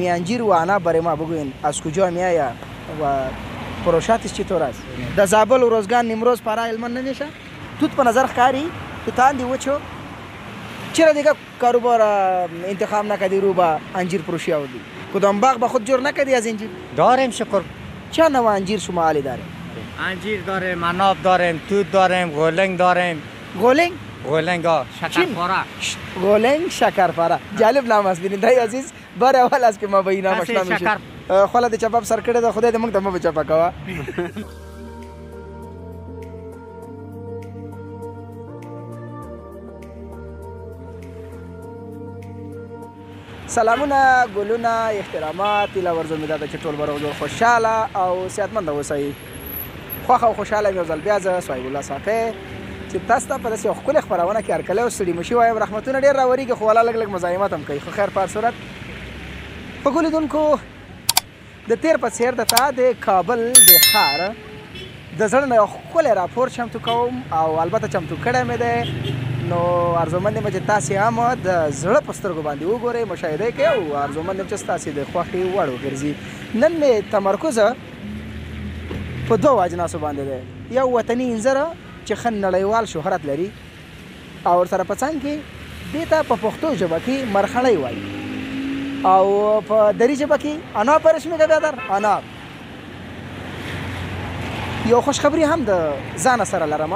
انجیر و عناب برای ما بگوین از کجا میآید و فروشاتش چطور است؟ در زابل و روزگان نیمروز پارا هلمند نمیشه؟ توت په نظر ښکاري توتان دی وچو چرا دیگه کاروبار انتخاب نکردی رو با انجیر فروشی آوردی؟ کدام باغ با خود جور نکردی از انجیر؟ داریم شکر. چند نوع انجیر شما حالی داریم؟ انجیر داریم، عناب داریم، توت داریم، گلنگ داریم. گلنگ؟ گلنگ ها شکرپاره. گلنگ شکرپاره. جالب نام است بیننده عزیز. بار اول است که ما به این نام آشنا میشیم. خلا د چپاپ سر کړه د خدای د موږ ته مو چپا کوا. سلامونه ګلونه احترامات له ورځو مې دا چې ټول به روغ خوشحاله او صحتمند اوسئ. خوښ او خوشحاله یم یو ځل بیا زه صهیب الله صافی چې تاسو ته په داسې یو ښکلې خپرونه کې هرکلی او ستړي مشي وایم. رحمتونه ډېر راورېږي خو والا لږ لږ مزاحمت هم کوي. خو خیر په هر صورت په ګلو لیدونکو د تیر په څېر درته د کابل د ښار د زړه نه یو ښکلی راپور چمتو کوم او البته چمتو کړی مې دی. نو ارزومند یم چې تاسې هم د زړه په سترګو باندې وګورئ، مشاهده یې کوئ او ارزومند یم چې ستاسې د خوښې وړ وګرځي. نن مې تمرکز په دوو اجناسو باندې دی. یو وطني انځر چې ښه نړیوال شهرت لري او ورسره په څنګ کې دې ته په پښتو ژبه کې مرخڼۍ وایي او په دري ژبه کې عناب په رسمي ګبیا در عناب. یو خوشخبري هم د ځانه سره لرم.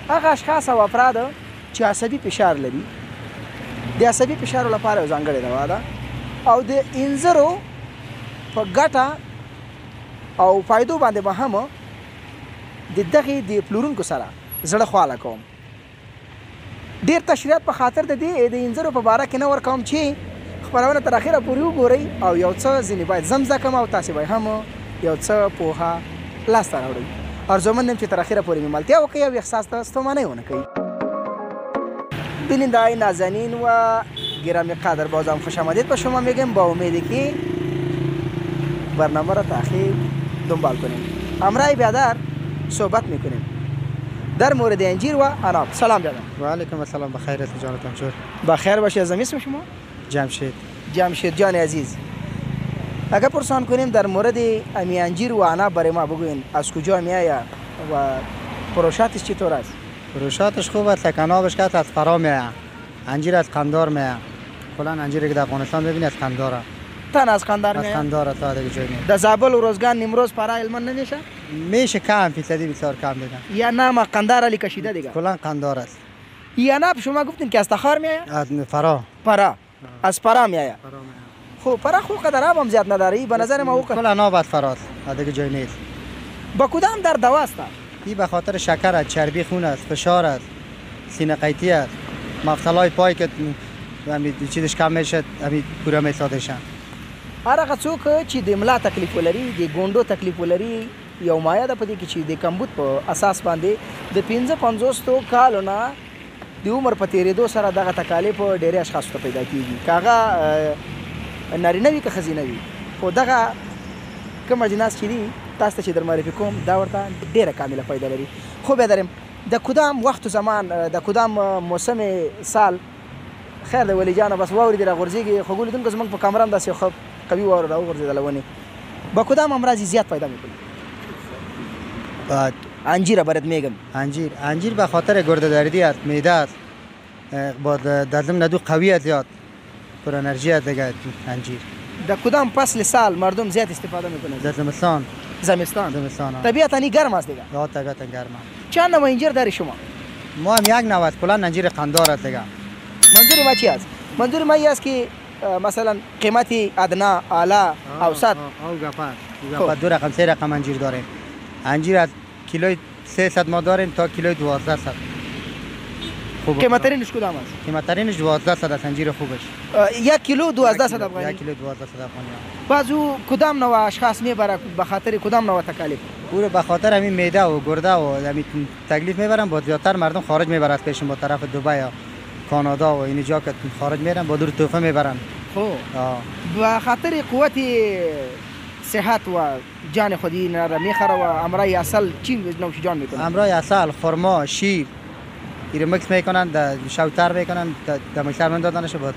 هغه اشخاص او افراد چې عصبي فشار لري د عصبي فشار لپاره یو ځانګړې دوا ده او د انځرو په ګټه او فایدو باندې به هم د دغې د پلورونکو سره زړه خواله کوم. ډېر تشریحات په خاطر د دې د انځرو په باره کې نه ورکوم چې خپرونه تر اخره پورې وګورئ او یو څه ځینې باید زم زده کړم او تاسې به هم یو څه پوهه لاسته راوړئ. ارزومند یم چې تر اخره پورې مې ملتیا وکړئ او احساس ته ستومانۍ ونه کوي. بیننده‌های نازنین و گرامی قدر بازم خوش آمدید به شما میگم با امیدی که برنامه را تأخیر دنبال کنیم. همراه بیادر صحبت میکنیم در مورد انجیر و عناب. سلام بیادر. و علیکم السلام. بخیر است جانتان شور. بخیر باشی. از اسم شما؟ جمشید. جمشید جان عزیز. اگر پرسان کنیم در مورد امی انجیر و عناب برای ما بگوین از کجا میآید و فروشاتش چطور است؟ فروشاتش خوب است. لکن عنابش که از فرا میآید. انجیر از قندار میآید. کلا انجیری که در افغانستان ببینید از قنداره. تن از قندار میآید؟ از قنداره تا دیگه جایی نیست. در زابل و روزگان نیمروز پارا هلمند نمیشه؟ میشه کم فیصدی بسیار کم دیگه. یا نام قندار علی کشیده دیگه. کلا قندار است. یا عناب شما گفتین که از تخار میآید؟ از فرا. پارا. از پارا میآید. فرا میآید. خب پارا خو قدر آب هم زیاد نداری به نظر ما. کلا عناب از فراست. دیگه جایی نیست. با کدام در دوا است؟ این به خاطر شکر است، چربی خون است، فشار است، سینه قیطی است، مفصل‌های پای که همین چیزش کم میشه، همین پوره میساده شن. هغه څوک چې د ملا تکلیف ولري، د ګوندو تکلیف ولري، یو مایه ده په دې کې چې د کمبود په اساس باندې د 55 کالو نه د عمر په تیرېدو سره دغه تکالیف ډېری اشخاصو ته پیدا کېږي. که هغه نارینه وي که ښځینه وي، خو دغه کوم اجناس چې دي تاسو ته چې در معرفي کوم دا ورته ډېره کامله فایده لري. خو بیادرم د کدام وخت و زمان د کدام موسم سال خیر دی ولی جانه بس واورې دې راغورځېږي خو ګولیدونکو زموږ په کامره هم داسې ښه قوي واوره راوغورځېدله ونې با کدام امراضی زیاد پیدا میکنه؟ انجیر برات میگم. انجیر به خاطر گرده دردی است، معده است، با در ضمن دو قوی است، زیاد پر انرژی است دیگه. انجیر در کدام فصل سال مردم زیاد استفاده میکنه؟ در زمستان. زمستان طبیعتا نی گرم است دیگه. یا طبیعتا گرم است. چند نوع انجیر داری شما؟ ما هم یک نوع است، کلا انجیر قندار است دیگه. منظور ما چی است؟ منظور ما این است که مثلا قیمتی ادنا، اعلی، اوسط او گپا دو رقم سه رقم انجیر داریم. انجیر از کیلوی 300 ما داریم تا کیلوی 1200. خوب. قیمترینش کدام است؟ قیمترینش 1200 است انجیر خوبش. 1 کیلو 1200 افغانی. 1 کیلو 1200 افغانی. بازو کدام نوع اشخاص میبره به خاطر کدام نوع تکالیف؟ او به خاطر همین معده و گرده و همین تکلیف میبرن. با زیادتر مردم خارج میبرن پیش ما طرف دبی یا کانادا و این جا که خارج میرن با دور توفه میبرن. خب به خاطر قوت صحت و جان خودی را میخره و امرای اصل چی نوش جان میکنه؟ امرای اصل خرما، شیر ایره مکس میکنن، شوتر میکنن، در مکسر من دادنش بود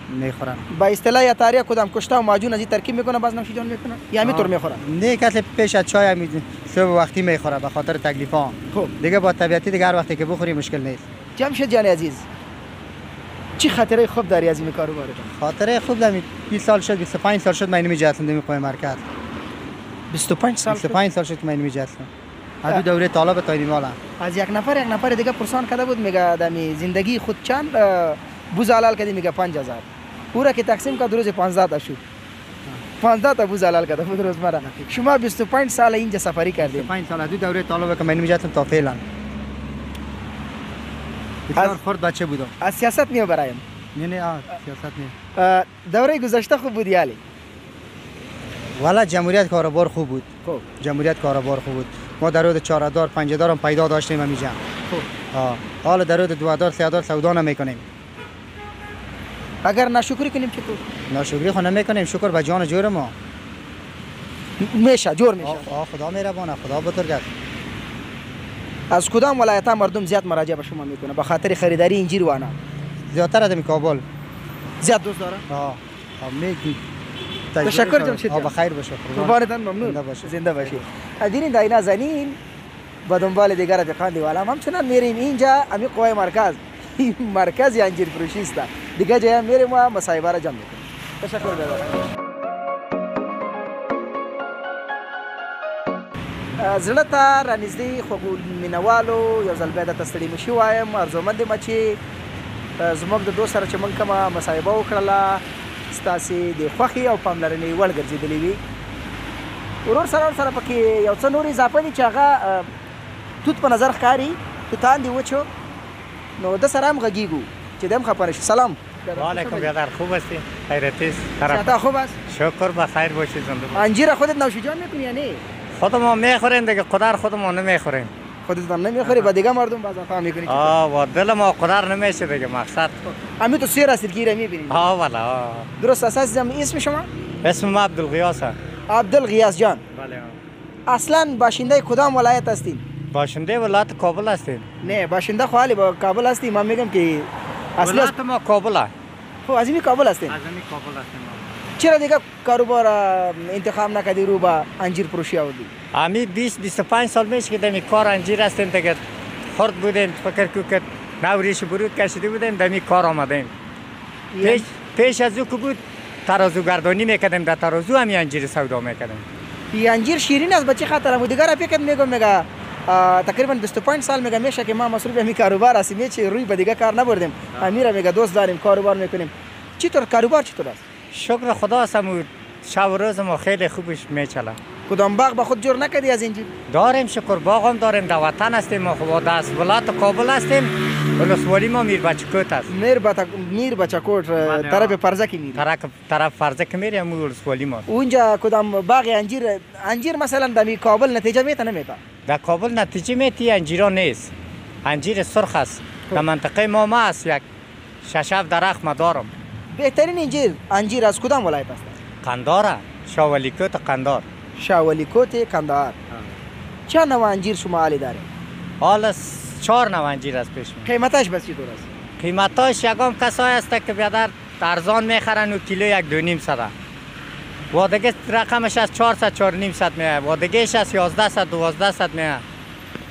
میخورن. با اصطلاح یا تاریخ کدام کشته و معجون از این ترکیب میکنه باز نوش جان میکنه یا همینطور میخورن؟ نه کسی پیش از چای هم صبح وقتی میخوره به خاطر تکلیفا. خب دیگه با طبیعتی دیگه هر وقتی که بخوری مشکل نیست. جمشید جان عزیز چی خاطره خوب داری از این کاروبار؟ خاطره خوب دارم. 20 سال شد 25 سال شد من اینو میجاتم میخوام مرکز. 25 سال 25 سال شد من اینو میجاتم. از دوره طالب تا این مالا. از یک نفر دیگه پرسان کرده بود میگه دمی زندگی خود چند بوز حلال کردی میگه 5000. او را که تقسیم کرد روز 15 تا شد. 15 تا بوز حلال کرده بود روز مرا. شما 25 سال اینجا سفری کردید. 25 سال از دوره طالب که من میجاتم تا فعلا. بسیار خرد بچه بودم. از سیاست میو برایم. نه سیاست نه. دوره گذشته خوب بود یالی. والا جمهوریت کاروبار خوب بود. خب جمهوریت کاروبار خوب بود. ما در رود 4000 5000 هم پیدا داشتیم همیشه. خب حالا در رود 2000 3000 سودا نمیکنیم. اگر ناشکری کنیم چطور؟ ناشکری خو نمیکنیم، شکر به جان جور ما. میشه جور میشه. خدا مهربانه، خدا بزرگ. از کدام ولایت مردم زیاد مراجعه به شما میکنه به خاطر خریداری انجیر و انار؟ زیادتر از کابل. زیاد دوست داره؟ میگی. تشکر جمشید جان. بخیر باشه. قربانتان ممنون. زنده باشید. ادین داینا زنین با دنبال دیگر دکان دیوالا همچنان میریم اینجا امی قوای مرکز. مرکز انجیر فروشی است. دیگه جای میریم و مصاحبه را جمع میکنیم. تشکر بابا. زړه ته رانږدې خوږو مینوالو یو ځل بیا درته ستړي مشي وایم ارزومند یم چې زموږ د دوست سره چې موږ کومه مصاحبه وکړله ستاسې د خوښې او پاملرنې وړ ګرځېدلې وي ورور سره پکې یو څه نور اضافه دي چې هغه توت په نظر ښکاري توتان دي وچو نو د سره هم غږیږو چې د هم خفه نشي سلام وعلیکم برادر خوب هستی؟ خیرتی است؟ صحت خوب است؟ شکر بخیر باشی زنده باشی. انجیر خودت نوش جان میکنی یا نه؟ خودمون میخوریم دیگه قدر خودمون نمیخوریم. خودت هم نمیخوری با دیگه مردم باز افهم میکنی؟ و دل ما قدر نمیشه دیگه مقصد. امی تو سیر هستید که میبینید؟ والا. درست اساس اسم شما؟ اسم ما عبدالغیاس است. عبدالغیاس جان. بله. اصلا باشنده کدام ولایت هستین؟ باشنده ولایت کابل هستیم. نه باشنده خالی با کابل هستیم من میگم که اصلا ولایت ما کابل است. خب از این کابل هستین؟ از این کابل هستیم. چرا دیگه کاروبار انتخاب نکردی رو با انجیر فروشی آوردی؟ امی 20-25 سال میشه که دمی کار انجیر هستیم دیگه خرد بودیم فکر که نوریش برود کشیده بودیم دمی کار آمدیم. پیش از او که بود ترازو گردانی میکردیم در ترازو همی انجیر سودا میکردیم. این انجیر شیرین است بچه خاطر هم دیگر فکر میگم تقریبا 25 سال میشه که ما مصروف همی کاروبار هستیم چه روی به دیگه کار نبردیم امیر میگه دوست داریم کاروبار میکنیم چطور کاروبار چطور است؟ شکر خدا هستم شب و روز ما خیلی خوبش میچله. کدام باغ با خود جور نکردی از اینجا؟ داریم شکر باغ هم داریم در وطن هستیم ما خود دست ولایت کابل هستیم ولسوالی ما میر بچکوت است. میر بچکوت طرف پرزکی میری؟ طرف پرزک میری هم ولسوالی ما. اونجا کدام باغ انجیر مثلا در کابل نتیجه میته نمیته؟ در کابل نتیجه میتی انجیرا نیست. انجیر سرخ است. در منطقه ما است یک 6-7 درخت ما دارم. بهترین انجیر از کدام ولایت است؟ قندار شاولیکوت قندار. شاولیکوت قندار. چند نوع انجیر شما حالی داریم؟ حالا 4 نوع انجیر از پیش می. قیمتش بس چطور است؟ قیمتاش یگام کسایی است که بیادر ارزان میخرن و کیلو 1-2.5 صد. و دیگه رقمش از 400 4.5 میه. و دیگهش از 1100 1200 میه.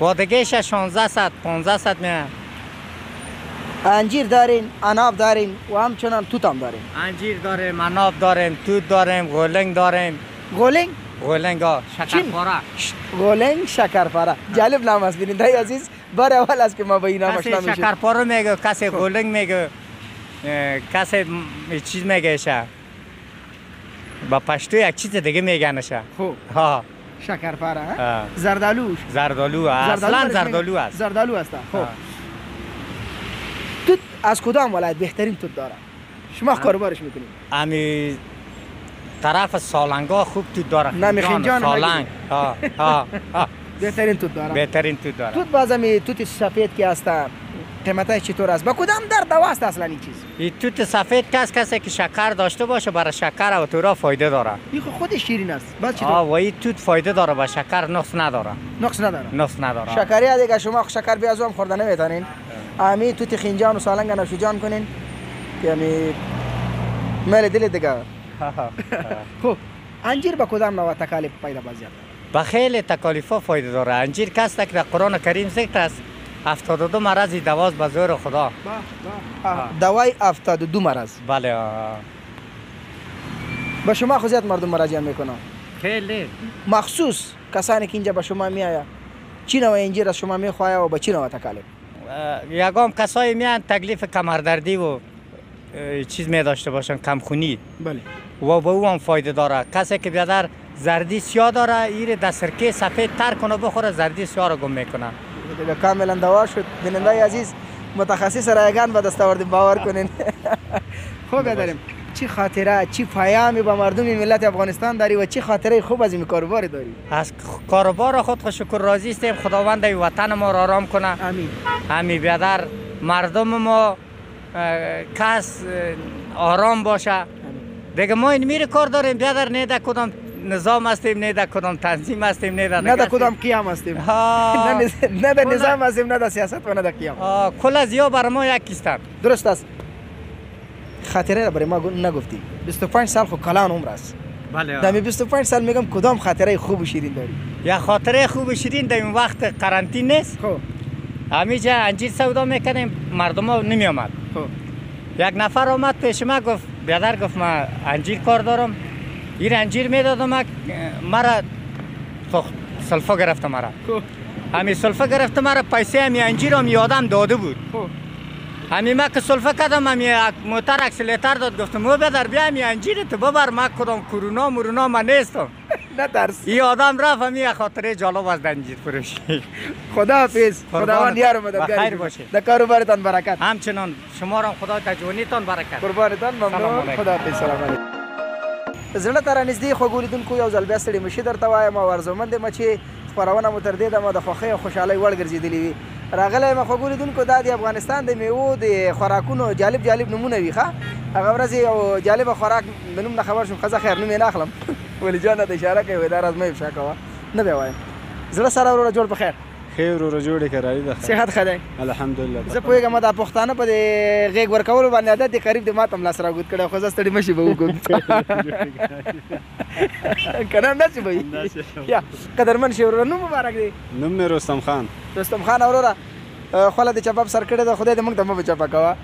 و دیگهش از 1600 1500 میه. انجیر دارین، اناب دارین و همچنان توت هم دارین. انجیر داریم، اناب داریم، توت داریم، گولنگ داریم. گولنگ؟ گولنگ ها، شکرپاره. گولنگ شکرپاره. جالب نام است بیننده عزیز. بار اول است که ما با این نام آشنا میشیم. کسی شکرپاره میگه، کسی گولنگ میگه، کسی چیز میگه شه. با پشتو یک چیز دیگه میگنشه. خوب. ها. شکرپاره ها؟ زردالو. زردالو اصلا زردالو است. زردالو است. خب. توت از کدام ولایت بهترین توت داره؟ شما کاروبارش میکنید؟ امی طرف سالنگا خوب توت داره. نمیخین جان سالنگ. ها. بهترین توت داره. بهترین توت داره. توت بازم توت سفید که است قیمتش چطور است؟ با کدام در دوا است اصلا این چیز؟ این توت سفید کسی که شکر داشته باشه برای شکر و تورا فایده داره. این خودش شیرین است. بعد چطور؟ و این توت فایده داره با شکر نقص نداره. نقص نداره. شکری دیگه شما شکر بیازو هم خورده نمیتونین. امی توت خینجان و سالنگ نوشیجان کنین که امی ما لیدلی دیگه. خب انجیر به کدام نوع تکالیف پیدا بازیاد؟ با خیلی تکالیف ها فایده داره. انجیر کس که در قرآن کریم ذکر است 72 مرض دواز به زور خدا. دوای 72 مرض. بله. به شما خود زیاد مردم مراجعه میکنن؟ خیلی مخصوص کسانی که اینجا به شما میآید چی نوع انجیر از شما میخواهد و به چی نوع تکالیف؟ یگام کسایی میان تکلیف کمردردی و چیز می داشته باشن، کمخونی. بله. و به او هم فایده داره. کسی که بیادر زردی سیاه داره ایره در سرکه سفید تر کنه بخوره زردی سیاه رو گم میکنه. دیگه کاملا دوا شد. بیننده عزیز متخصص رایگان به دست آوردیم، باور کنین. خوب داریم. چی خاطره چی پیامی به مردم ملت افغانستان داری و چی خاطره خوب از این کاروبار داری؟ از کاروبار خود شکر راضی هستیم. خداوند وطن ما را آرام کنه. آمین. همین بیادر مردم ما کس آرام باشه. دیگه ما این میره کار داریم بیادر، نه در کدام نظام هستیم، نه در کدام تنظیم هستیم، نه در کدام قیام هستیم. نه در نظام هستیم، نه در سیاست و نه در قیام. کل از یا بر ما یکیستند. درست است. خاطره را برای ما نگفتی. 25 سال خو کلان عمر است. بله. در 25 سال میگم کدام خاطره خوب و شیرین داری؟ یا خاطره خوب و شیرین در این وقت قرنطینه نیست. خب همیجا انجیر سودا میکنیم، مردم ها نمی آمد. یک نفر آمد پیش ما گفت بیادر، گفت ما انجیر کار دارم. این انجیر میدادم مرا سلفا گرفته مرا. همین سلفا گرفته مرا، پیسه همی انجیر هم یادم داده بود. همین ما که سلفا کردم همی موتر اکسیلیتر داد، گفتم مو بیادر بیا همی انجیر تو ببر، ما کدام کرونا من نیستم. نترس. این آدم رفت همی خاطره جالب از انجیر فروشی. خداحافظ. خداوند یار و مددگار باشید. در کاروبارتان برکت. همچنان شما را خدا در جوانیتان برکت. قربانتان ممنون. خداحافظ. سلام علیکم. زړه ته رانږدې خوږو لیدونکو یو ځل بیا ستړي مشي درته وایم او ارزومند یم چې خپرونه مو تر دې دمه د خوښۍ او خوشحالۍ وړ ګرځېدلې وي. راغلی یم خوږو لیدونکو، دا د افغانستان د میوو د خوراکونو جالب نومونه وي. ښه هغه ورځ یو جالبه خوراک د نوم نه خبر شوم، ښځه خیر نوم یې نه اخلم. ولي جان ته اشاره کوي دا راز مه افشا کوه، نه بیا وایم. زړه سره وروره جوړ په خیر. خیر وروره جوړې کراري ده. صحت ښه دی؟ الحمدلله. زه پوهېږم دا پښتانه په دې غېږ ورکولو باندې عادت دي، قریب د ما ته هم لاس راګوت کړی، خو زه ستړي مشي به وکړم. که نه داسې به وي. یا قدرمن شي وروره، نوم مبارک دی؟ نوم مې رستم خان. رستم خان وروره، خوله د چپاپ سر کړې ده، خدای دې موږ ته مه چپه کوه.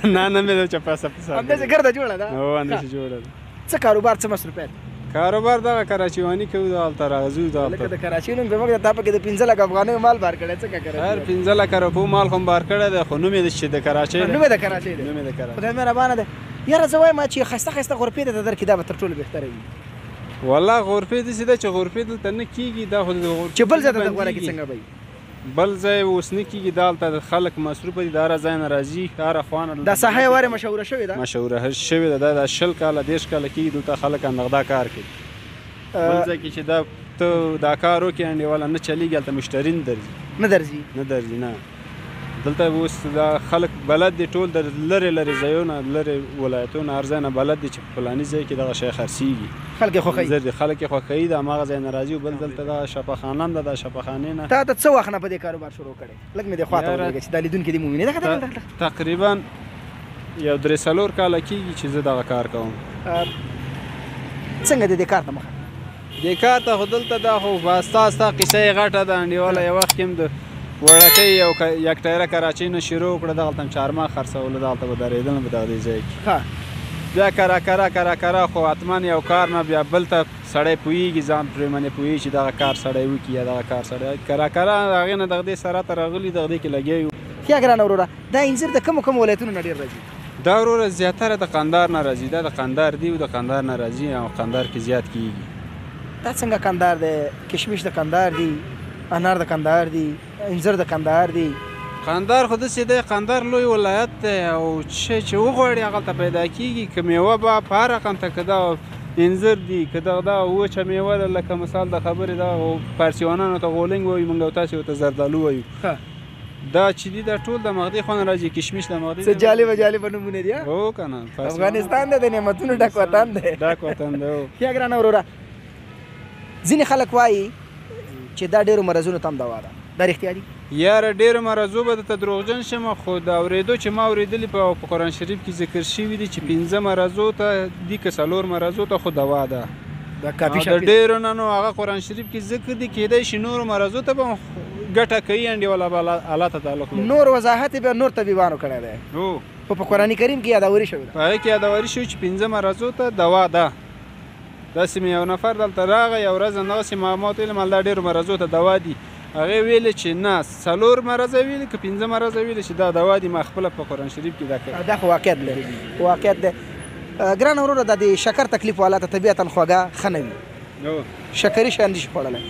نه مې د چپا سر همداسې ګرده جوړه ده. همداسې جوړه ده. څه کاروبار څه مصروفیت؟ کاروبار دغه کراچیواني کوو، دلته راځو. لکه د کراچي نوم به موږ تا پکې د 15 لک افغانیو مال بار کړی، څه کوي؟ خیر 15 لک روپو مال خو بار کړی دی، خو نوم یې چې د کراچۍ دی. نوم یې د کراچۍ دی. خدای مهربانه دی. یاره زه وایم چې ښایسته غرفې دې درکړي، دا به تر ټولو بهتره وي. والله غرفې داسې ده چې غرفې دلته نه کېږي، دا خو چې بل ځای ته د غوره کې څنګه به وي؟ بل ځای اوس نه کېږي، دلته خلک مصروفه دي، د هره ځای نه راځي، هره خوا نه. دا ساحه یې وارې مشهوره شوې ده؟ مشهوره شوې ده. دا 20 کاله 30 کاله کېږي دلته خلک اندغدا کار کوي. بل ځای کې چې ته دا کار وکړې انډیواله نه چلېږي، هلته مشتري نه درځي. نه دلته اوس دا خلک بلد دي، ټول د لرې ځایونه، لرې ولایتونه، هر ځای نه بلد دي چې په فلاني ځای کې دغه شی خرڅېږي. خلک یې خوښوي، د هماغه ځای نه راځي. بل دلته دغه شفاخانه هم ده، د شفاخانې نه. تا ته څه وخت نه په دې کاروبار شروع کړی؟ لږ مې دې خوا ته ولېږه چې دا لیدونکي دې وویني. تقریبا یو 3-4 کاله کېږي چې زه دغه کار کوم. څنګه دې کار ته مخه؟ دې کار ته خو دلته دا خو ستا قصه یې غټه ده. انډیواله یو وخت کې هم د وړکۍ یو یک ټایره کراچۍ نه شروع کړه، دغلته هم چارمغز خرڅولو، دغلته به درېدلم په دغه ځای کې. بیا کرا خو حتما یو کار نه بیا بل ته سړی پوهېږي، ځان پرې باندې پوهېږي چې دغه کار سړی وکړي یا دغه کار سړی کرا هغې نه دغه دې سره ته راغلي، دغه دې کې لګیا یو. ښه ګرانه وروره، دا انځر د کومو ولایتونو نه ډېر راځي؟ دا وروره زیاتره د قندهار نه راځي. دا د قندهار دی او د قندهار نه راځي، او قندهار کې زیات کېږي. دا څنګه قندهار دی؟ کشمش د قندهار دی، انار د قندهار دی، انځر د قندهار دی. قندهار خو داسې دی، قندهار لوی ولایت دی او چې وغواړي هغلته پیدا کېږي. که میوه به په هر رقم ته، که دا انځر دي، که دا وچه میوه ده، لکه مثال د خبرې دا پارسیوانانو ته غولنګ وایي، موږ او تاسې ورته زردالو وایو. دا چې دي دا ټول د مغدې خوا نه راځي. کشمش د مغدې څه جالبه نومونه دي. هو که نه، افغانستان د نعمتونو ډک وطن دی. ښه ګرانه وروره، ځینې خلک وایي چې دا ډېرو مرضونو ته هم دوا ده، دا رښتیا دي؟ یاره ډېرو مرضو به درته دروغجن شم خو د اورېدو چې ما اورېدلي په قرآن شریف کې ذکر شوي دي چې 5 مرضو ته دي که 4 مرضو ته خو دوا ده دا کافي د شافي ډېرو نه نو هغه قرآن شریف کې ذکر دي کېدای شي نورو مرضو ته به ګټه کوي انډیواله به الله ته تعلق لري نور وضاحت به نور طبیبانو کړی دی هو خو په قرآن کریم کې یادوري شوې ده په هغې کې یادوري شوي چې 5 مرضو ته دوا ده داسې مې یو نفر دلته راغی یو ورځ همدغسې ما ته ویل دا ډېرو مرضو ته دوا دي هغې ویلې چې نه 4 مرضه ویلې که 5 مرضه ویلې چې دا دوا دي ما خپله په قرآن شریف کې دا کوي دا خو واقعیت لري واقعیت دی ګران وروره دا د شکر تکلیف والا ته طبیعتا خوږه ښه نه وي شکري شیان دي شي خوړلی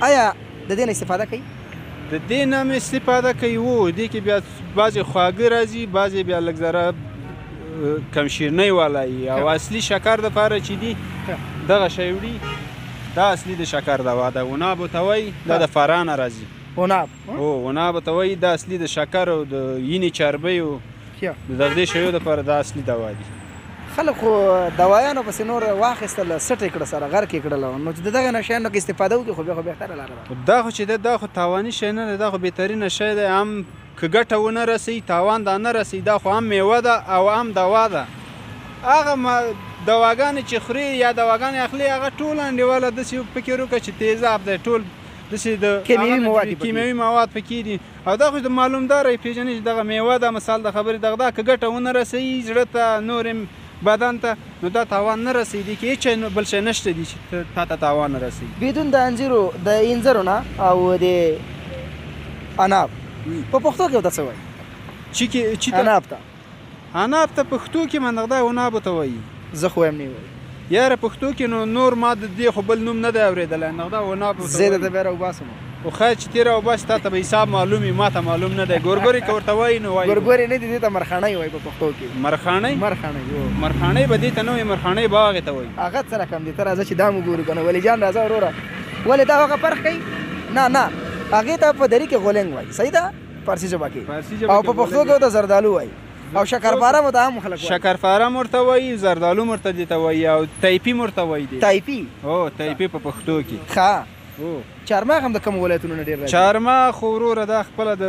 آیا د دې نه استفاده کوي د دې نه مې استفاده کوي و دې کې بیا بعضې خواږه راځي بعضې بیا لږ ذره کمشیرنۍ والا وي او اصلي شکر دپاره چې دي دغه شی وړي دا اصلي د شکر دوا ده عناب ورته وایي دا د فراه نه راځي عناب هو عناب ورته وایي دا اصلي د شکر او د وینې چربیو د دغدې شیو دپاره دا اصلي دوا دي خلک خو دوایانو پسې نور واخیستل سټ یې کړه سره غرق یې کړله نو چې د دغه نه شیانو کې استفاده وکړي خو بیا خو بهتره لاره ده دا خو چې ده دا خو تاواني شی نه دی دا خو بهترینه شی دی هم که ګټه ونه رسوي تاوان دا نه رسوي دا خو هم میوه ده او هم دوا ده هغه دواګانې چې خوري یا دواګانې اخلي هغه ټول انډیواله داسې فکر وکړه چې تیزاب دی ټول داسې د کیمیاوي مواد پکې دي او دا خو د معلومداره پېژنې چې دغه میوه ده مثال د خبرې دغه که ګټه ونه رسوي زړه ته نور بدن ته نو دا تاوان نه رسوي دي کې هېڅ بل شی نشته دي چې تا ته تاوان نه رسوي بدون د انځرو نه او د عناب په پښتو کې ورته څه وایي عناب ته پښتو کې منغده عناب ته وایي زه خو هم نه وایي یاره پښتو کې نو نور ما د دې خو بل نوم نه دی اورېدلی نغده عناب زه درته بیا راوباسم خو خیر چې تی راوباسې تا ته به حساب معلوم وي ما ته معلوم نه دی ګورګورې که ورته وایي نو وایي ګورګورې نه دي دې ته مرخاڼۍ وایي په پښتو کې مرخاڼۍ به دې ته نه وایي مرخاڼۍ به هغې ته وایي هغه څه رقم دي ته راځه چې دا مو ګورو که نه ولي جان راځه وروره ولې دا هغه فرق کوي نه هغې ته په دري کې غولنګ وایي صحیح ده فارسي ژبه کې او په پښتو کې ورته زردالو وایي او شکرپاره مو ته هم خلک وایي شکرپاره م ورته وایي زردالو م ورته دې ته وایي او تیپي م ورته وایي تیپي هو تیپي په پښتو کې ښه چارماغ هم د کوم ولایتونو نه ډېر راځي چارماغ خو وروره دا خپله د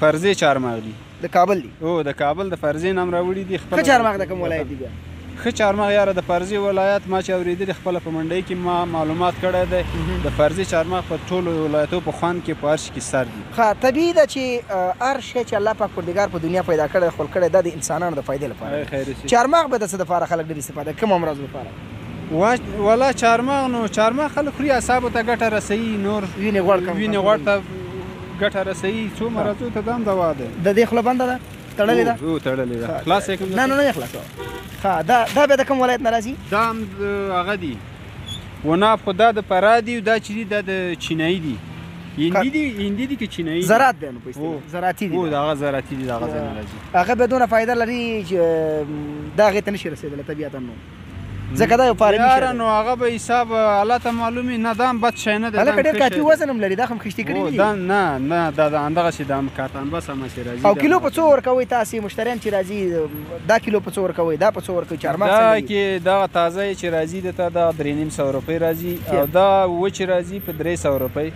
فرضې چارماغ دي د کابل دي هو د کابل د فرضې نه هم راوړي دي ښه چارماغ د کوم ولایت دي بیا ښه چارماغ یاره د فرضي ولایت ما چې اورېدلي خپله په منډۍ کې ما معلومات کړی دی د فرضي چارماغ په ټولو ولایتو په خوند کې په هر شي کې سر دي ښه طبیعي ده چې هر شی چې الله پاک پروردګار په دنیا پیدا کړی خپل کړی دا د انسانانو د فایدې لپاره چارماغ به د څه دپاره خلک ډېر استفاده کوم امراض لپاره والا چارماغ نو چارماغ خلک خوري اعصابو ته ګټه رسوي نور وینې غوړ ته ګټه رسوي څو مرضو ته دا هم دوا ده د دې خوله بنده ده تړلې ده تړلې ده خلاص یې کړم نه خلاصوه ښه دا بیا د کوم ولایت نه راځي دا هم هغه دي عناب خو دا د فراه دي دا چې دي دا د چینایي دي هندي دي که چینایي زراعت دی نو په اصطلاح زراعتي دي هغه زراعتي دي د هغه ځای نه راځي هغه بدونه فایده لري چې دا هغې ته نشي رسېدلی طبیعتا نو ځکه دا یو پارمي شی نو هغه به حساب الله ته معلوم وي نه دا هم بد شی نه دی هلکه ډېر کافي وزن هم لري دا خو هم خشتي کړي دي نه دا همدغسې دا کارتان بس همسې راځي او کیلو په څو ورکوئ تاسې مشتریان چې راځي دا کیلو په څو ورکوئ دا په څو ورکوئ چارمغز دا کې دغه تازه چې راځي دته دا 350 روپۍ راځي او دا وچ راځي په 300 روپۍ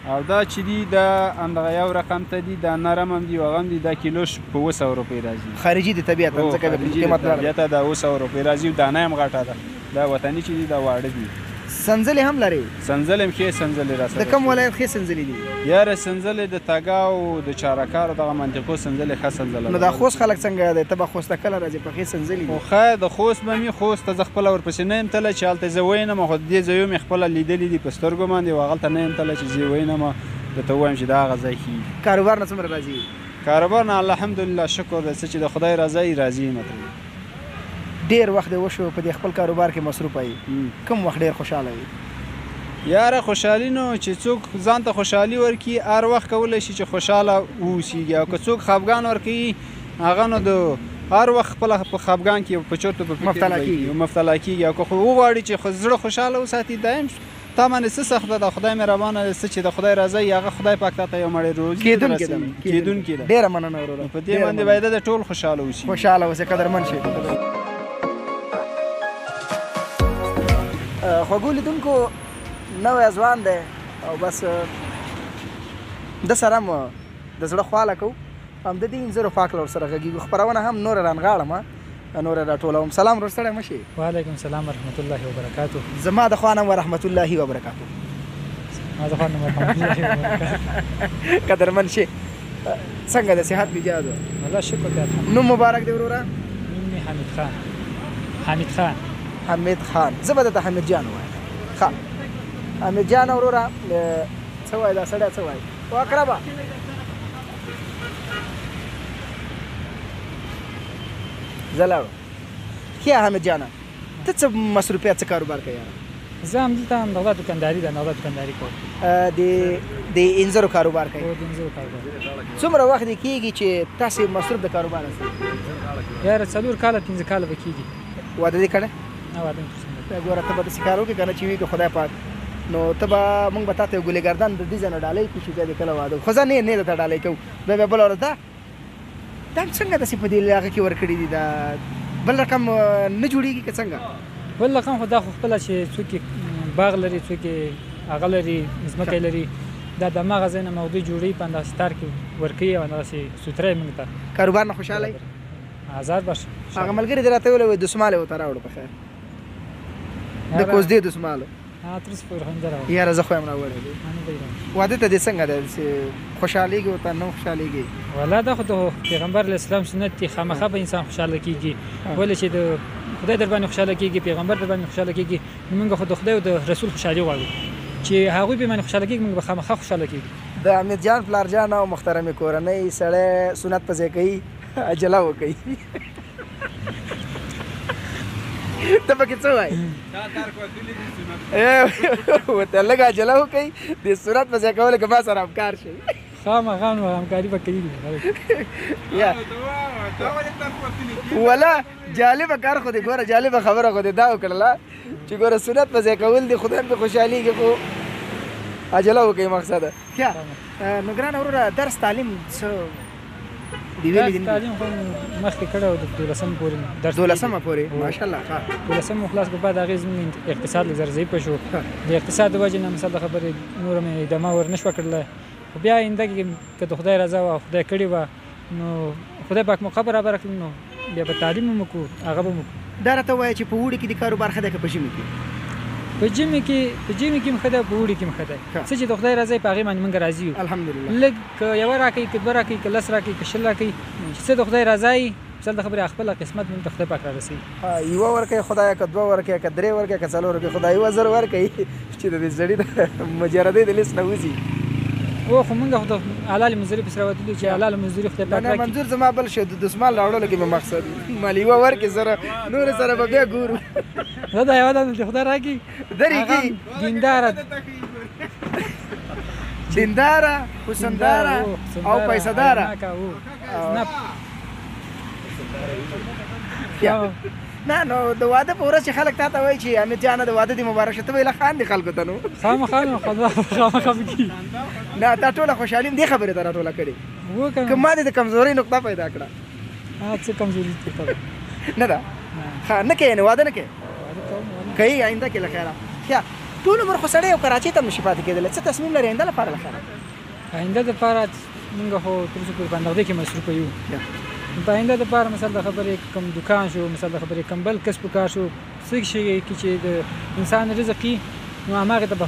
او دا چې دي دا همدغه یو رقم ته دي دا نرم هم دي او هغه هم دي دا کیلوش په 200 روپۍ راځي خارجي دي طبیعتا ځکه د قیمت طبیعتا دا 200 روپۍ راځي او دانه هم غټه ده دا وطني چې دي دا واړه دي سنځلې هم لري سنځلې هم ښې سنځلې راسره د کوم ولایت ښې سنځلې دي یاره سنځلې د تګاو د چارکار دغه منطقو سنځلې ښه سنځله نو دا خوست خلک څنګه دی ته به خوست ته کله راځې په ښې سنځلې دي خو خیر د خوست به مې خوست ته زه خپله ورپسې نه یم تللی چې هلته زه وینم خو دې ځایو مې خپله لیدلي دي په سترګو باندې او هغلته نه یم تللی چې زه وینم درته ووایم چې دا هغه ځای ښي کاروبار نه څومره راځي کاروبار نه الحمدلله شکر دی څه چې د خدای رضا یي راضي یم ډېر وخت دی وشو په دې خپل کاروبار کې مصروف یې کوم وخت ډېر خوشحاله وي یاره خوشحالي نو چې څوک ځان ته خوشحالي ورکړي هر وخت کولی شي چې خوشحاله واوسېږي او که څوک خفګان ورکوي هغه نو د هر وخت خپله په خفګان کې په چورتو په فکر مبتلا کېږي او که وغواړي چې زړه خوشحاله وساتي دایم تا باندې څه سخته ده خدای مهربانه دی څه چې د خدای رضا یي هغه خدای پاک تا ته یو مړی روزي کېدونکې ده ډېره مننه وروره په دې باندې باید د ټول خوشحاله اوسي خوشحاله اوسئ قدرمن شئ خوږو لیدونکو نوی ځوان دی او بس د سره هم د زړه خواله کوو هم د دې انځورو پاک له ورسره غږیږو خپرونه هم نوره رانغاړم نوره راټولوم. سلام ورور سړی مه شي. وعلیکم السلام ورحمت الله وبرکاتو. زما د خوا نه ورحمت الله وبرکاتو. ما د خوا نه ورحمت الله وبرکاتو. قدرمن شي. څنګه د صحت مزاج؟ والله شکر دی. نوم مبارک دی وروره؟ نوم مې حمید خان. حمید خان. حمید خان. زه به درته حمید جان وایم. ښه حمید جان وروره څه وایي دا سړی څه وایي؟ واقربه زه لاړم. ښه حمید جانه ته څه مصروفیت څه کاروبار کوې؟ زه همدلته نغده دوکانداري ده، نغده دوکانداري کوم. د انځرو کاروبار کوي؟ د انځرو کاروبار. څومره وخت دې کېږي چې تاسې مصروف د کاروبار یاست؟ یاره 4 کاله 5 کاله به کېږي. واده دې کړی؟ نه واده مې کړی. ګوره ته به داسې کار وکړې که نه چې وي که خدای پاک نو ته به موږ به تا ته یو ګلې ګردان د دې ځای نه ډالۍ کړو چې بیا دې کله واده خو زه نه درته ډالۍ کوو بیا بیا بله ورځ دا هم څنګه داسې په دې هغه کې ورکړي دي دا بل رقم نه جوړېږي که څنګه؟ بل رقم خو دا خو خپله چې څوک باغ لري څوک هغه لري ځمکه لري دا د هماغه ځای نه موضوع جوړوي په همداسې تار کې ورکوي او همداسې سوتره یې موږ ته کاروبار نه خوشحاله یې؟ آزاد باشه. هغه ملګري دې راته ویلی وایي دسمال یې ورته راوړو په خیر د کوزدې دسمال ترس پورې هم درو یاره زه خو یم راوړی دی. واده ته دې څنګه دی خوشحالېږي ورته نه خوشحالېږي؟ والله دا خو د پیغمبر علیه السلام سنت دی خامخا به انسان خوشحاله کېږي ولې چې د خدای در باندې خوشحاله کېږي پیغمبر در باندې خوشحاله کېږي نو موږ خو د خدای او د رسول خوشحالي غواړو چې هغوی به باندې خوشحاله کېږي موږ به خامخا خوشحاله کېږي. د حمید جان پلار جان او محترمې کورنۍ سړی سنت په ځای کوي عجله وکوي ته پکې څه وایې؟ ورته لږ عجله وکوي د سنت په ځای کولو کې ما سره همکار شي. خامخا نو همکاري به کوي. ولا جالبه کار خو دې ګوره جالبه خبره خو دې دا وکړله چې ګوره سنت په ځای کول دي خدای هم پې خوشحالېږي خو عجله وکوي مقصده. ښه نو ګرانه وروره درس تعلیم څه تعلیم خو مخکې کړی و د 12 پورې درس 12 پورې ماشاءالله. ښه 12 خلاص په بعد هغې زموږ اقتصاد لږ زر ضعیفه شو د اقتصاد د وجې نه مثلا د خبرې نوره مې ادامه ور نه شوه کړلی خو بیا آینده کې که د خدای رضا وه خدای کړې وه نو خدای پاک موقع برابره کړي نو بیا به تعلیم هم وکړو هغه به هم وکړو. دا راته ووایه چې په اوړي کې د کاروبار ښه دی که په ژمي کې؟ په ژمي کې هم ښه دی په اوړي کې هم ښه دی څه چې د خدای رضا یې په هغې باندې موږ راضي یو الحمدلله. لږ که یوه راکوي که دوه راکوي که 10 راکوي که 20 راکوي چې څه د خدای رضا یي مثلا د خبرې خپله قسمت موږ ته خدای پاک را رسوي. یوه ورکوي خدایه که دوه ورکوي که درې ورکوي که څلور ورکوي خدای یوه زر ورکوي چې د دې سړي د مجردۍ د لیست نه وځي. او خو موږ خو د حلال مزدوري پسې راوتلي چې حلال مزدوري خدای پاک راکړي. منظور زما بل شی د دسمال راوړلو کې مې مقصد مال یوه ورکړي سره نورې سره به بیا ګورو. زه دا یوه د خدای راکړي درېږي دینداره حسنداره او پیسهداره. نه نو د واده په ورځ چې خلک تا ته وایي چې حمید جانه د واده دې مبارک شه ته ویله خاندې خلکو ته نو خامخا نو خامخا وکړي. نه دا ټوله خوشحالي دې خبرې ته راټوله کړې که ما دې د کمزورۍ نقطه پیدا کړه څه کمزوري نه ده نه کوې نو واده نه کوې کوي آینده کې له خیره. ښه ټول عمر خو سړی او کراچۍ ته هم نشي پاتې کېدلی څه تصمیم لرې آینده لپاره له خیره؟ آینده دپاره موږ خو تر اوسه پورې په نغدۍ کې مصروفه یو په آینده دپاره مثلا د خبرې کم دکان شو مثلا د خبرې کم بل کسب و کار شو څه شي کې چې د انسان رزق وي نو هماغې ته به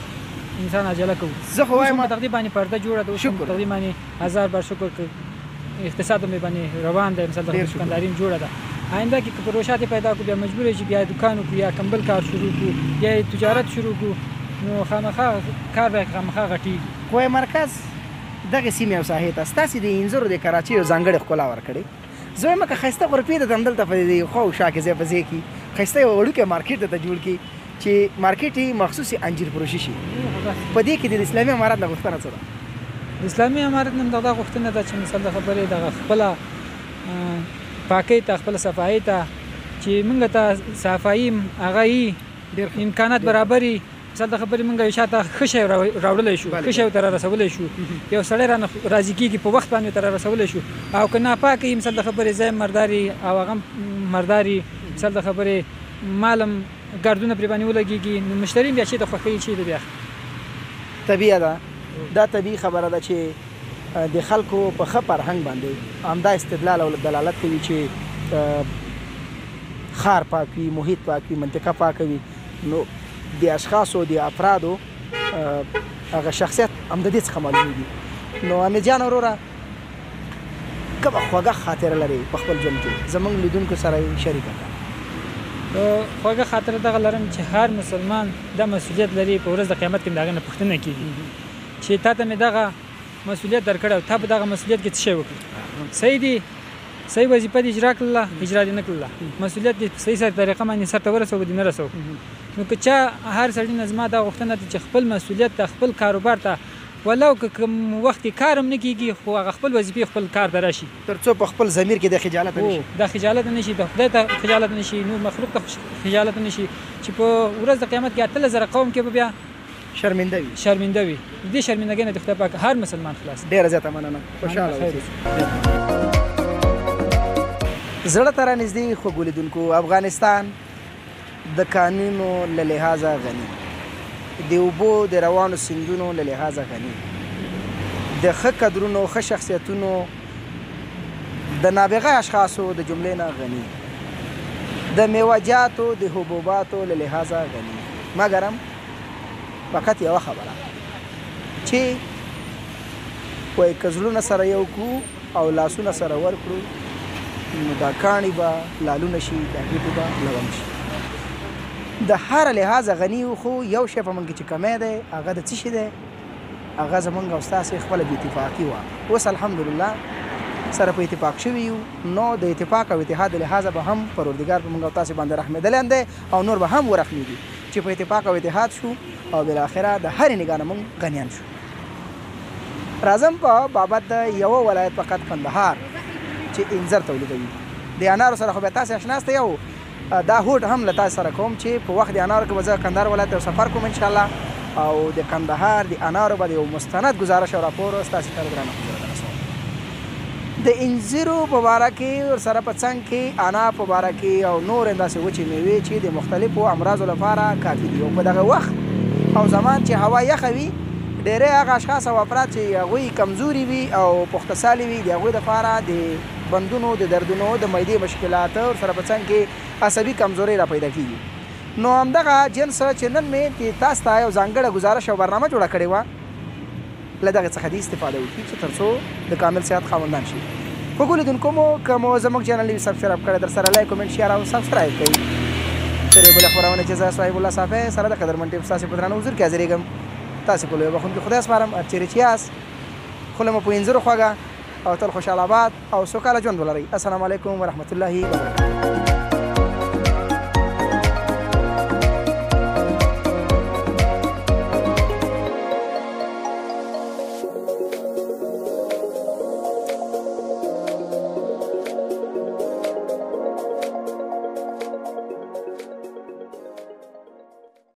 انسان عجله کوو. زه خو وایم په تقدیر باندې پرده جوړه ده اوس په تقدیر باندې هزار بار شکر که اقتصاد مې باندې روان دی مثلا د دکانداري هم جوړه ده آینده کې که پروژات پیدا کړو بیا مجبور یې چې بیا دکان وکړو یا کمبل کار شروع کړو یا تجارت شروع کړو نو خامخا کار به خامخا غټېږي. خو مرکز دغې سیمې او ساحې ته ستاسې د انځرو د کراچۍ یو ځانګړې ښکلا ورکړې. زه وایم که ښایسته غرفې ته همدلته په دې خوا او شا کې ځای په ځای کې ښایسته یو وړوکی مارکېټ درته جوړ کړي چې مارکېټ یې مخصوص انجیر فروشي شي. په دې کې د اسلامي امارت نه غوښتنه څه ده؟ د اسلامي امارت نه دا غوښتنه ده چې مثلا د خبرې دغه خپله پاکۍ ته خپله صفایي ته چې موږ ته صفایي هغه یي امکانات برابري مثلا د خبرې موږ یو شاته ښه شی راوړلی شو ښه شی ورته را رسولی شو یو سړی رانه راضي کېږي په وخت باندې ورته را رسولی شو او که ناپاکه یي مثلا د خبرې ځای مرداري او هغه مرداري مثلا د خبرې مالم ګردونه پرې باندې ولګېږي نو مشتري بیا چې د خوښوي چې د بیا طبیعه ده دا طبیعي خبره ده چې د خلکو په ښه فرهنګ باندې همدا استدلال او دلالت کوي چې ښار پاک وي، محیط پاک وي، منطقه پاکه وي، نو د اشخاصو د افرادو هغه شخصیت هم د دې څخه معلومیږي. نو حمید جان وروره کومه خوږه خاطره لري په خپل ژوند کې زموږ لیدونکو سره یې شریکه کړه؟ خوږه خاطره دغه لرم چې هر مسلمان دا مسؤلیت لري په ورځ د قیامت کې د هغه نه پوښتنه کېږي چې تا ته مې دغه مسؤلیت درکړی او تا په دغه مسؤلیت کې څه شی وکړي. صحیح دي، صحیح وظیفه دې اجرا کړله، اجرا دې نه کړله، مسؤلیت دې په صحیح سره طریقه باندې سرته ورسوه دې نه رسوه. نو که چا هر سړي نه زما دا غوښتنه ده چې خپل مسؤلیت ته، خپل کاروبار ته ولو که کوم وخت کې کار هم نه کېږي خو هغه خپل وظیفې خپل کار ته راشي تر څو په خپل ضمیر کې د خجالت نه شي، د خجالت نه شي، د خدای ته خجالت نه شي، نور مخلوق ته خجالت نه شي چې په ورځ د قیامت کې 8000 قوم کې به بیا شرمنده وي. دې شرمندګۍ نه د خدای پاک هر مسلمان خلاص. ډېره زیاته مننه، خوشحاله اوسئ. زړه ته رانږدې خوږو لیدونکو، افغانستان د کانونو له لحاظه غني، د اوبو د روانو سیندونو له لحاظه غني، د ښه قدرونو، ښه شخصیتونو، د نابغه اشخاصو د جملې نه غني، د میوه‌جاتو، د حبوباتو له لحاظه غني، مګرم فقط یوه خبره چې وایي که زړونه سره یو کړو او لاسونه سره ورکړو نو دا کاڼي به لالونه شي، دا ګیټې به لونګ شي. د هر لحاظه غني خو یو شی په موږ کې چې کمی دی هغه د څه شي دی؟ هغه زموږ او ستاسې خپله بې اتفاقي وه. اوس الحمدلله سره په اتفاق شوي یو، نو د اتفاق او اتحاد لحاظه به هم پروردګار په موږ او تاسې باندې رحمېدلی دی او نور به هم ورحمېږي چې په اتفاق او اتحاد شو او بالاخره د هرې نګاه نه موږ غنیان شو. راځم په بابت د یوه ولایت فقط کندهار چې انځر تولیدوي. د انارو سره خو بیا تاسې اشنا یاست. یو دا هوډ هم له تاسې سره کوم چې په وخت د انارو کې به زه کندهار ولایت یو سفر کوم انشاءالله او د کندهار د انارو به د یو مستند ګزارش او راپور ستاسې ته درانه حضور رسوم. د انځرو په باره کې ورسره په څنګ کې انار په باره کې او نور داسې وچې میوې چې د مختلفو امراضو لپاره کافي دي. او په دغه وخت او زمان چې هوا یخه وي ډېری هغه اشخاص او افراد چې هغوی کمزوري وي او پخته سالي وي د هغوی دپاره د بندونو د دردونو د معدې مشکلات ورسره په څنګ کې عصبي کمزوري را پیدا کېږي. نو همدغه جنس چې نن مې تاسو ته یو ځانګړی ګزارش او برنامه جوړه کړې وه له دغې څخه دې استفاده وکړي چې تر څو د کامل صحت خاوندان شي. خوږو لیدونکو مو که مو زموږ چینل نوي سبسکرایب کړی در سره لایک کومنټ شیر او سبسکرایب کړئ. تر یو بلې خپرونه چې زه صاحب الله صافی سره د قدرمن ټیم ستاسې په درانه حضور کې حاضرېږم. تاسې په لویه بخښونکي خدای سپارم. هر چیرې چې یاست خوله مو په انځرو خوږه او تل خوشحال آباد او سوکاله ژوند ولرئ. السلام علیکم ورحمة الله وبرکاته.